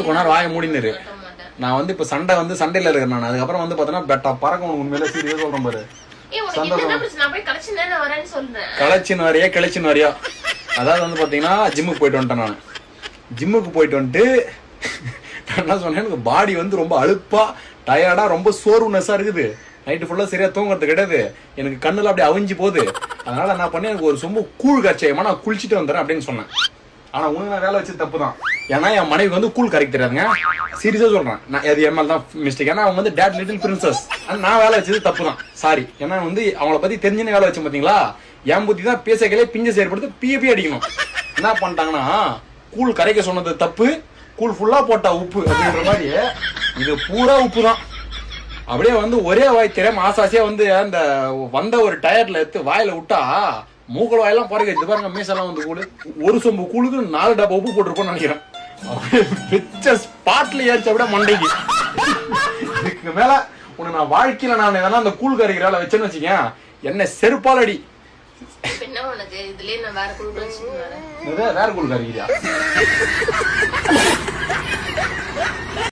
கொண்டாரு வாய மூடினாரு. நான் வந்து இப்ப சண்டையில இருக்கேன் நான். அதுக்கப்புறம் வந்து பாத்தீங்கன்னா பெட்டா பறக்கும் உண்மையில சீரியஸா சொல்றேன் பாரு. களைச்சின்னு வரையா. அதாவது வந்து பாத்தீங்கன்னா ஜிம்முக்கு போயிட்டு வந்துட்டேன் நான். ஜிம்முக்கு போயிட்டு வந்துட்டு நான் என்ன சொன்னேன், எனக்கு பாடி வந்து ரொம்ப அழுப்பா டயர்டா ரொம்ப சோர்வுனஸா இருக்குது. நைட்டு ஃபுல்லா சரியா தூங்குறது கிடையாது. எனக்கு கண்ணுல அப்படியே அவிஞ்சு போகுது. அதனால என்ன பண்ணேன், எனக்கு ஒரு சொம்பு கூழ் காய்ச்சியமா நான் குளிச்சுட்டு வந்துடுறேன் அப்படின்னு சொன்னேன். ஆனா உனக்கு நான் வேலை வச்சு தப்பு தான். ஏன்னா என் மனைவிக்கு வந்து கூழ் கரைக்க தெரியாதுங்க. சீரியஸா சொல்றேன். நான் அது எம்எல் தான் மிஸ்டேக். ஏன்னா அவங்க வந்து டேட் லிட்டில் பிரின்சஸ். நான் வேலை வச்சது தப்பு தான், சாரி. ஏன்னா வந்து அவங்கள பத்தி தெரிஞ்சுன்னு வேலை வச்சு பாத்தீங்களா, என் புத்தி தான் பேசக்கலே பிஞ்ச செயற்படுத்து பிஏபி அடிக்கணும். என்ன பண்ணிட்டாங்கன்னா, கூழ் கரைக்க சொன்னது தப்பு, கூழ் ஃபுல்லா போட்டா உப்பு அப்படின்ற மாதிரி. இது பூரா உப்பு தான். அப்படியே வந்து ஒரே வாய் தெரியாம ஆசாசியா வந்து அந்த வந்த ஒரு டயர்ல எடுத்து வாயில விட்டா மூக்கல் வாயெல்லாம் குறைக்க பாருங்க. மீசெல்லாம் வந்து கூழு ஒரு சொம்பு கூழுக்கு 4 டப்பா உப்பு போட்டிருப்போம்னு நினைக்கிறேன். ஸ்பாட்ல ஏறிச்ச விட மண்டைக்கு. இதுக்கு மேல உனக்கு நான் வாழ்க்கையில நான் எதனா அந்த கூழ் கரைக்கிற வேலை வச்சேன்னு வச்சுக்கேன், என்ன செருப்பால் அடி. வேற கூழ் கரைக்கிறியா?